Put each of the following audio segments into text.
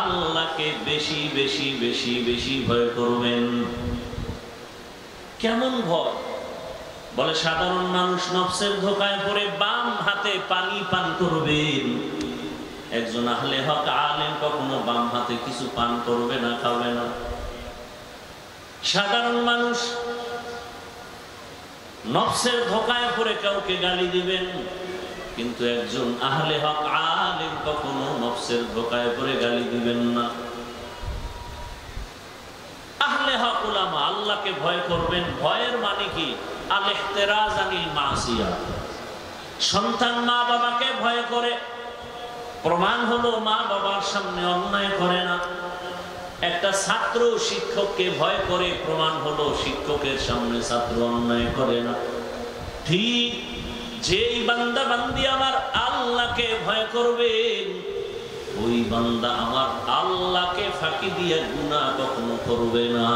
আল্লাহকে বেশি বেশি বেশি বেশি ভয় করবেন। কেমন ভয়? বলে সাধারণ মানুষ নফসের ধোকায় পড়ে বাম হাতে পানি পান করবেন, একজন আহলে হক আলেম কখনো বাম হাতে কিছু পান করবে না, খাবে না। সাধারণ মানুষ নফসের ধোকায় পড়ে কাউকে গালি দিবেন, কিন্তু একজন আহলে হক আলেম কখনো নফসের ধোকায় পড়ে গালি দিবেন না। আহলে হক উলামা আল্লাহকে ভয় করবেন। ভয়ের মানে কি? আল ইহতিরাজ আনিল মাসিয়া। সন্তান মা বাবাকে ভয় করে, প্রমাণ হলো মা বাবার সামনে অন্যায় করে না। একটা ছাত্র শিক্ষককে ভয় করে, প্রমাণ হলো শিক্ষকের সামনে ছাত্র অন্যায় করে না। ঠিক যেই বান্দা বান্দি আমার আল্লাহকে ভয় করবে, ওই বান্দা আমার আল্লাহকে ফাঁকি দিয়ে গুনাহ কখনো করবে না।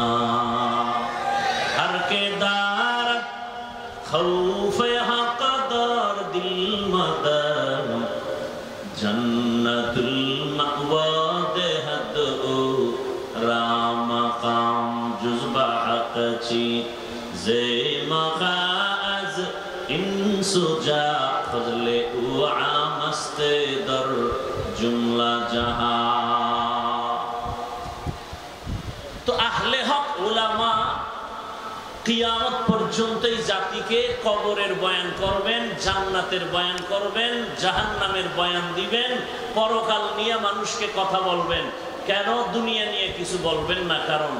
হর কে দারত খৌফে হকদার দিল মদর জন্নতুল মাওয়া দেহদ ও রাম কাম জুজবা আকচি জে মখাজ ইনসুজা ফজলে ও আমস্তে দর জুমলা জাহা। তো আহলে হক উলামা কিয়ামত পর্যন্ত এই জাতিকে কবরের বয়ান করবেন, জান্নাতের বয়ান করবেন, জাহান্নামের বয়ান দিবেন, পরকাল নিয়ে মানুষকে কথা বলবেন। কেন দুনিয়া নিয়ে কিছু বলবেন না? কারণ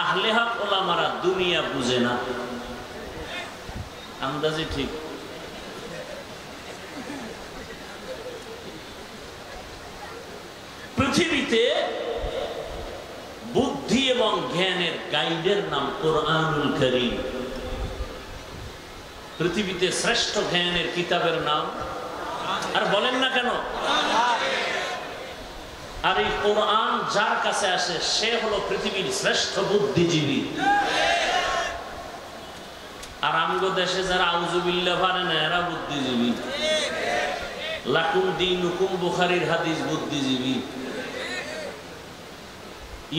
আহলে হক উলামারা দুনিয়া বুঝে না। আন্দাজে ঠিক। পৃথিবীতে বুদ্ধি এবং জ্ঞানের গাইডের নাম কোরআনুল কারীম। পৃথিবীতে শ্রেষ্ঠ জ্ঞানের কিতাবের নাম, আর বলেন না কেন? আর এই কোরআন যার কাছে আসে সে হলো পৃথিবীর শ্রেষ্ঠ বুদ্ধিজীবী। আর আমগো দেশে যারা আউযুবিল্লাহ পারে না এরা বুদ্ধিজীবী। লাকুম দীনুকুম বুখারীর হাদিস বুদ্ধিজীবী,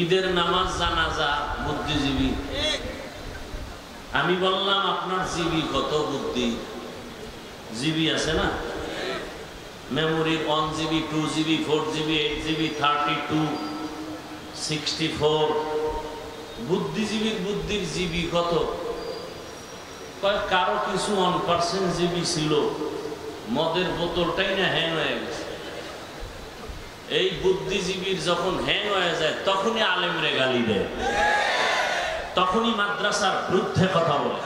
ঈদের নামাজ জানাজা বুদ্ধিজীবী। আমি বললাম আপনার জিবি কত? বুদ্ধি জিবি আছে না? Memory 1 GB 2 GB 4 GB 8 GB 32 64। বুদ্ধিজীবীর বুদ্ধির জিবি কত? কারো কিছু 1% জিবি ছিল, মদের বোতলটাই না হ্যাং হয়ে গেছে। এই বুদ্ধিজীবীর যখন হ্যাং হয়ে যায় তখনই আলেমরে গালি দেয়, তখনই মাদ্রাসার বিরুদ্ধে কথা বলে।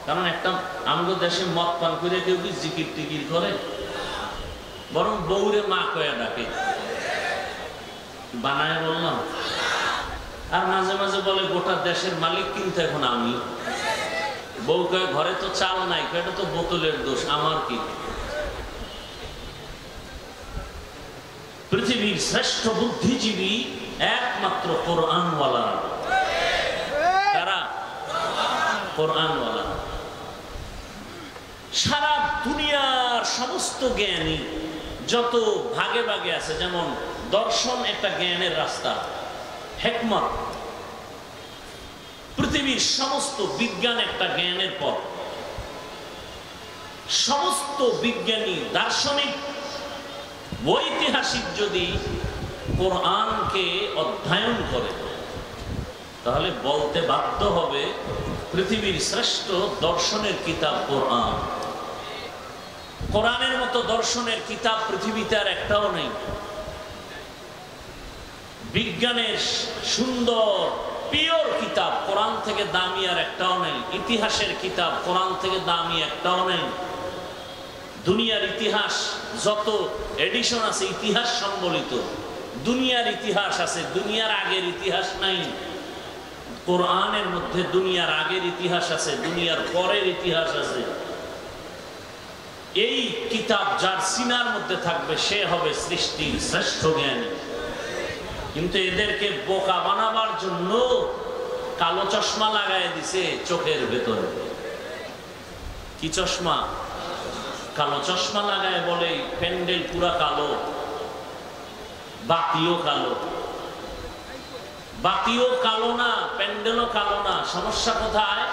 কারণ একটা আমাদের দেশে মদ পান করে কেউ কি জিকির টিকির করে? বরং বউরে মা কয়া ডাকে। বানায় বললাম। আর মাঝে মাঝে বলে গোটা দেশের মালিক কিন্তু এখন আমি। বউ কয় ঘরে তো চাল নাই, এটা তো বোতলের দোষ, আমার কি? পৃথিবীর শ্রেষ্ঠ বুদ্ধিজীবী একমাত্র কোরআনওয়ালা। কারা? কোরআনওয়ালা। সারা দুনিয়ার সমস্ত জ্ঞানী যত ভাগে ভাগে আছে, যেমন দর্শন একটা জ্ঞানের রাস্তা, হিকমত। পৃথিবীর সমস্ত বিজ্ঞান একটা জ্ঞানের পথ। সমস্ত বিজ্ঞানী, দার্শনিক, ঐতিহাসিক যদি কোরআনকে অধ্যয়ন করে তাহলে বলতে বাধ্য হবে পৃথিবীর শ্রেষ্ঠ দর্শনের কিতাব কোরআন। কোরআনের মতো দর্শনের কিতাব পৃথিবীতে আর একটাও নেই। বিজ্ঞানের সুন্দর পিওর কিতাব কোরআন থেকে দামি আর একটাও নেই। ইতিহাসের কিতাব কোরআন থেকে দামি একটাও নেই। দুনিয়ার ইতিহাস যত এডিশন আছে ইতিহাস সম্বলিত, দুনিয়ার ইতিহাস আছে, দুনিয়ার আগের ইতিহাস নাই। কোরআনের মধ্যে দুনিয়ার আগের ইতিহাস আছে, দুনিয়ার পরের ইতিহাস আছে। এই কিতাব যার সিনার মধ্যে থাকবে সে হবে সৃষ্টির শ্রেষ্ঠ জ্ঞানী। কিন্তু এদেরকে বোকা বানাবার জন্য কালো চশমা লাগায় দিছে চোখের ভেতরে। কি চশমা? কালো চশমা লাগায় বলে প্যান্ডেল পুরা কালো, বাতিও কালো, বাতিও কালো না, প্যান্ডেলও কালো না, সমস্যা কোথায়?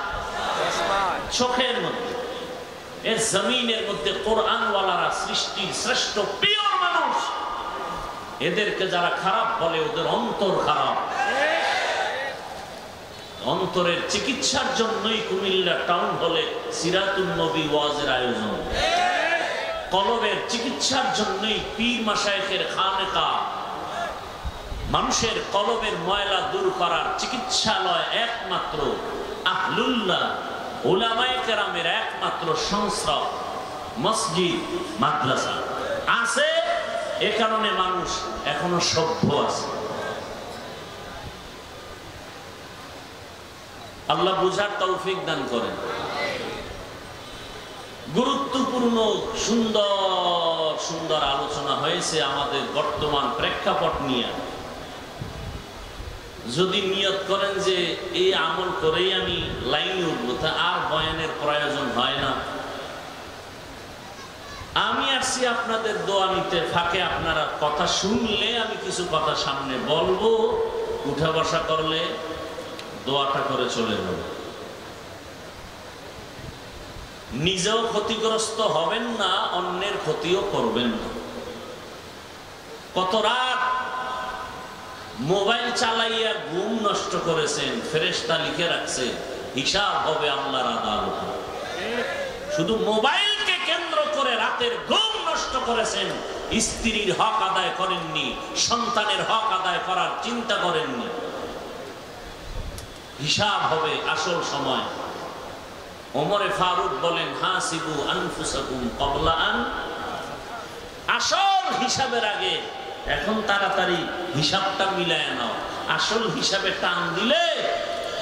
চোখের মধ্যে। এর জমিনের মধ্যে কোরআনওয়ালারা সৃষ্টির শ্রেষ্ঠ পিওর মানুষ, এদেরকে যারা খারাপ বলে ওদের অন্তর খারাপ। অন্তরের চিকিৎসার জন্যই কুমিল্লা টাউন হলে সিরাতুন নবী ওয়াজের আয়োজন, কলবের চিকিৎসার জন্যই পীর মাশায়েখের খানেকা, মানুষের কলবের ময়লা দূর করার চিকিৎসালয় একমাত্র আহলুল্লাহ উলামায়ে কেরামের একমাত্র সংস্থা মসজিদ মাদ্রাসা আছে। এ কারণে মানুষ এখনো সভ্য আছে। আল্লাহ বুঝার তৌফিক দান করেন। গুরুত্বপূর্ণ সুন্দর সুন্দর আলোচনা হয়েছে আমাদের বর্তমান প্রেক্ষাপট নিয়ে। যদি নিয়ত করেন যে এই আমল করেই আমি লাইনে উঠবো, তা আর বয়ানের প্রয়োজন হয় না। আমি আসছি আপনাদের দোয়া নিতে, ফাঁকে আপনারা কথা শুনলে আমি কিছু কথা সামনে বলবো, উঠা বসা করলে দোয়াটা করে চলে যাব। নিজেও ক্ষতিগ্রস্ত হবেন না, অন্যের ক্ষতিও করবেন না। কত রাত মোবাইল চালাইয়া ঘুম নষ্ট করেছেন, ফেরেশতা লিখে রাখছে হিসাব হবে আল্লাহর আদালতে। শুধু মোবাইলকে কেন্দ্র করে রাতের ঘুম নষ্ট করেছেন, স্ত্রীর হক আদায় করেননি, সন্তানের হক আদায় করার চিন্তা করেননি। হিসাব হবে আসল সময়। ওমরে ফারুক বলেন হাসিবু আনফুসাকুম ক্বাবলা আন, আসল হিসাবের আগে এখন তাড়াতাড়ি হিসাবটা মিলায় নাও। আসল হিসাবে টান দিলে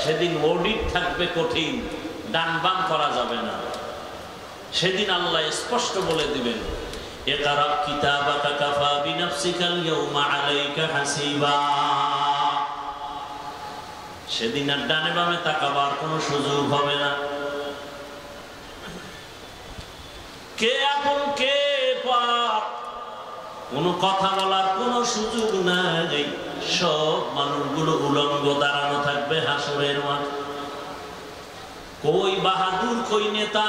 সেদিন অডিট থাকবে কঠিন, ডান বাম করা যাবে না। সেদিন আল্লাহ স্পষ্ট বলে দিবেন ইকরা কিতাবাকা কাফা বিনাফসিকাল ইয়াউমা আলাইকা হাসিবা। সেদিন আর ডানে বামে তাকাবার কোনো সুযোগ হবে না। কে আপন কে পাপ কোনো কথা বলার কোনো সুযোগ নাই। সব মানুষগুলো উলঙ্গ দাঁড়ানো থাকবে হাসরের মাঠ। কই বাহাদুর, কই নেতা,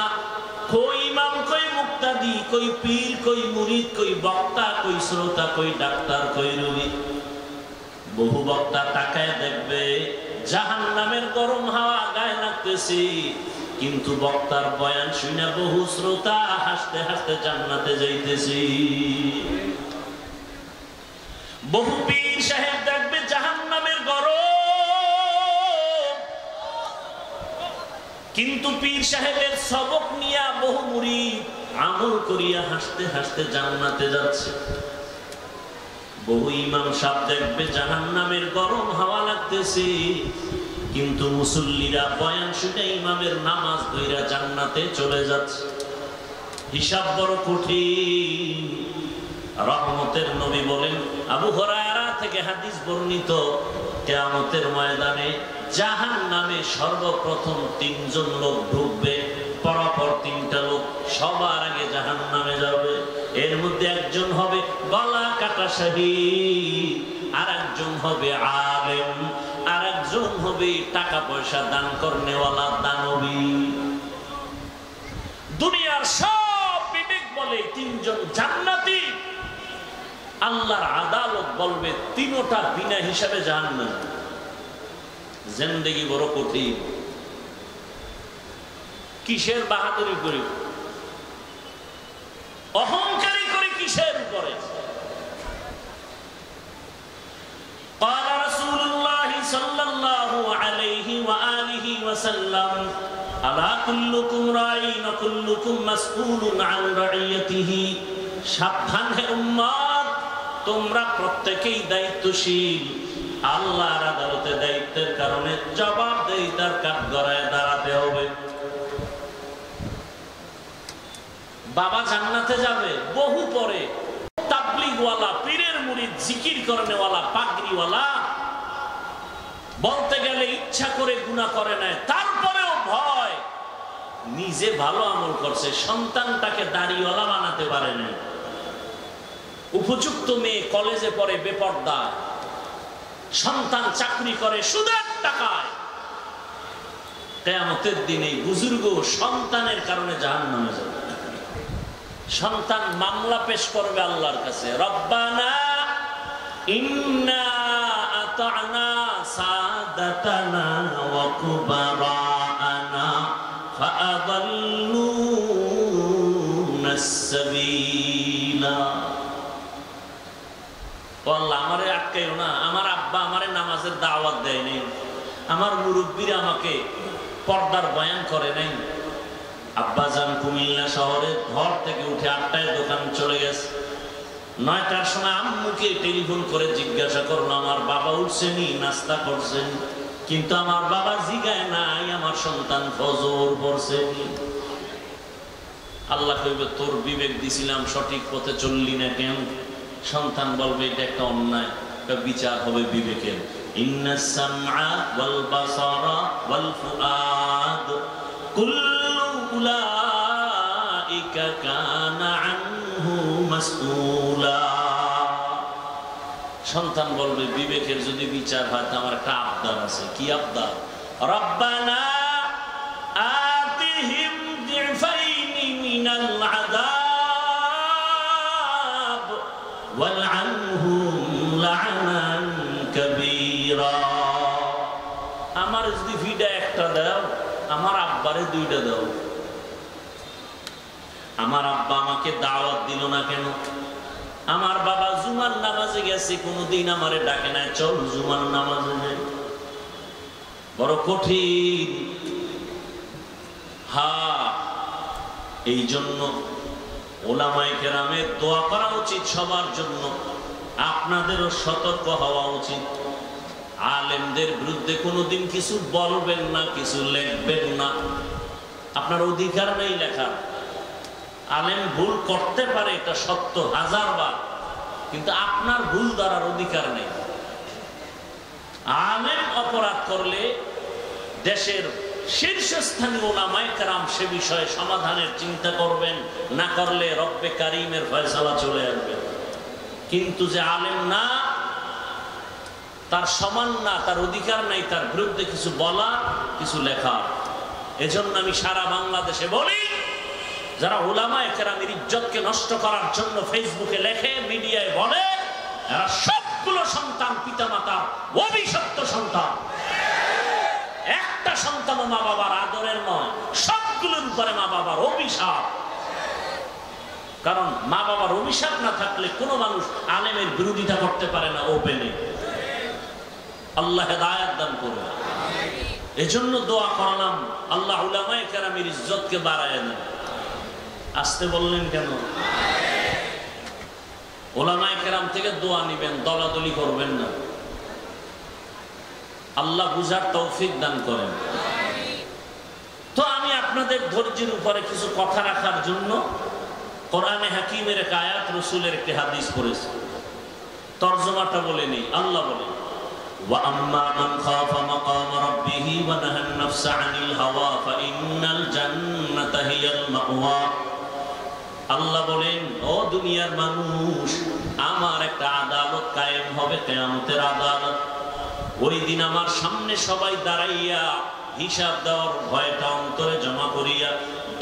কই ইমাম, কই মুক্তাদি, কই পীর, কই মুরিদ, কই বক্তা, কই শ্রোতা, কই ডাক্তার, কই রোগী। বহু বক্তা তাকায় দেখবে জাহান্নামের গরম হাওয়া গায়ে লাগতেছে, কিন্তু বক্তার বয়ান শুনে বহু শ্রোতা হাসতে হাসতে জান্নাতে যাইতেছে। বহু পীর সাহেব দেখবে জাহান্নামের গরম, কিন্তু পীর সাহেবের সবক নিয়া বহু মুরিদ আমল করিয়া হাসতে হাসতে জান্নাতে যাচ্ছে। বহু ইমাম সাহেব দেখবে জাহান্নামের গরম হাওয়া লাগতেছে, কিন্তু মুসল্লিরা বয়ান শুনে ইমামের নামাজ ধইরা জান্নাতে চলে যাচ্ছে। হিসাব বড় কঠিন। রহমতের নবী বলেন, আবু হুরায়রা থেকে হাদিস বর্ণিত, কিয়ামতের ময়দানে জাহান্নামে সর্বপ্রথম তিনজন লোক ঢুকবে, পরপর তিনটা লোক সবার আগে জাহান্নামে যাবে। এর মধ্যে একজন হবে গলা কাটা শহীদ, আর একজন হবে আলেম, আর একজন হবে টাকা পয়সা দান করনেওয়ালা দানবী। দুনিয়ার সব বিবেক বলে তিনজন জান্নাতি, আল্লাহর আদালত বলবে তিনটা বিনা হিসাবে জাহান্নামী। জিন্দেগি বড় কঠিন। কিসের বাহাদুরি করি, অহংকারী করি কিসের উপরে? قال رسول الله صلى الله عليه وآله وسلم ألا كلكم راع وكلكم مسؤول عن رعيته। সাবধান হে উম্মত, তোমরা প্রত্যেকেই দায়িত্বশীল। আল্লাহর আদালতে দায়িত্বের কারণে জবাবদেহিতার কাঠগড়ায় দাঁড়াতে হবে। বাবা জান্নাতে যাবে বহু পরে, তাবলীগওয়ালা, পীরের মুরিদ, জিকির করনেওয়ালা, পাগড়িওয়ালা বলতে গেলে ইচ্ছা করে গুনাহ করে নাই, তারপরেও ভয়। নিজে ভালো আমল করছে, সন্তানটাকে দাড়িওয়ালা বানাতে পারে নাই। উপযুক্ত মেয়ে কলেজে পড়ে বেপর্দা, সন্তান চাকরি করে সুদের টাকায়, কিয়ামতের দিনে বুজুর্গ সন্তানের কারণে জাহান্নামে যাবে। সন্তান মামলা পেশ করবে আল্লাহর কাছে, রব্বানা ইন্না আতা'না সাদাতানা ওয়া কুবারানা ফাআদাল্লুনাস সাবিলা। আল্লাহ আমারে আটকাইও না, আমার আব্বা আমারে নামাজের দাওয়াত দেয় নাই, আমার মুরব্বীরা আমাকে পর্দার বয়ান করে নাই। আব্বা যান কুমিল্লা শহরে ঘর থেকে উঠে 8টায় দোকান চলে গেছে, 9টার সময় আম্মুকে টেলিফোন করে জিজ্ঞাসা করলো আমার বাবা উঠছেনি, নাস্তা করছেন, কিন্তু আমার বাবা জিগায় নাই আমার সন্তান ফজর পড়ছেনি। আল্লাহ কইবে তোর বিবেক দিছিলাম, সঠিক পথে চললি না কেন? সন্তান বলবে এটা একটা অন্যায়, এটা বিচার হবে বিবেকের। ইন্নাস সামআ ওয়াল বাসারা ওয়াল ফুআদ কুল্লু উলাইকা কানা আনহু মাসউলা। সন্তান বলবে বিবেকের যদি বিচার হয় তো আমার একটা আবদার আছে। কি আবদার? রব্বানা আতিহিম দিফাইনি মিনাল আযাব ওয়ালআনহুম লা'নান কাবীরা। আমার যদি ভিডা একটা দাও, আমার আব্বারে 2টা দাও। আমার আব্বা আমাকে দাওয়াত দিল না কেন? আমার বাবা জুমার নামাজে গেছে, কোনদিন আমারে ডাকে না, চল জুমার নামাজে যাই। বড় কঠিন। এই জন্য ওলামায়ে কেরামের দোয়া করা উচিত সবার জন্য, আপনাদেরও সতর্ক হওয়া উচিত। আলেমদের বিরুদ্ধে কোনোদিন কিছু বলবেন না, কিছু লিখবেন না, আপনার অধিকার নেই লেখা। আলেম ভুল করতে পারে, এটা সত্য 1000 বার, কিন্তু আপনার ভুল ধরার অধিকার নেই। আলেম অপরাধ করলে দেশের শীর্ষস্থানীয় ওলামায়ে কেরাম সে বিষয়ে সমাধানের চিন্তা করবেন, না করলে রব্বে কারিমের ফয়সালা চলে আসবে। কিন্তু যে আলেম না, তার সমান না, তার অধিকার নাই তার বিরুদ্ধে কিছু বলা, কিছু লেখা। এজন্য আমি সারা বাংলাদেশে বলি, যারা উলামায়ে কেরামের ইজ্জতকে নষ্ট করার জন্য ফেসবুকে লেখে, মিডিয়ায় বলে, এরা সবগুলো সন্তান পিতামাতার অভিশপ্ত সন্তান। একটা সন্তানও মা বাবার আদরের নয়, সবগুলোর উপরে মা বাবার অভিশাপ। কারণ মা বাবার অভিশাপ না থাকলে কোনো মানুষ আলেমের বিরোধিতা করতে পারে না ওপেনে। আল্লাহ হেদায়েত দান করুন। এজন্য দোয়া করলাম, আল্লাহ উলামায়ে কেরামের ইজ্জতকে বাড়ায় দেন। আসতে বললেন কেন? উলামায়ে কেরাম থেকে দোয়া নিবেন, দলাদলি করবেন না। আল্লাহ বুঝার তৌফিক দান করেন। তো আমি আপনাদের ধৈর্যের উপরে কিছু কথা রাখার জন্য কোরআনে হাকিমের এক আয়াত, রাসূলের একটি হাদিস পড়েছি। তরজমাটা বলে নেই। আল্লাহ বলেন, ওয়া আম্মা মান খাফা মাকাম রাব্বিহি ওয়া নাহান নাফসা আনিল হাওয়া ফাইন্নাল জান্নাতা হিয়াল মাওয়া। আল্লাহ বলেন, ও দুনিয়ার মানুষ, আমার একটা আদালত কায়েম হবে, কিয়ামতের আদালত। ওই দিন আমার সামনে সবাই দাঁড়াইয়া হিসাব দেওয়ার ভয়টা অন্তরে জমা করিয়া,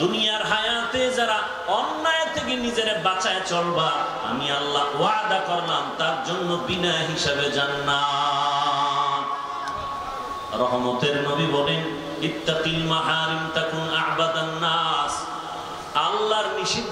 দুনিয়ার হায়াতে যারা অন্যায় থেকে নিজেরে বাঁচায় চলবা, আমি আল্লাহ ওয়াদা করলাম তার জন্য বিনা হিসাবে জান্নাত। রহমতের নবী বলেন, ইত্তাকিল মাহারিম তাকুন আ'বাদান নাস। আল্লাহর নিষিদ্ধ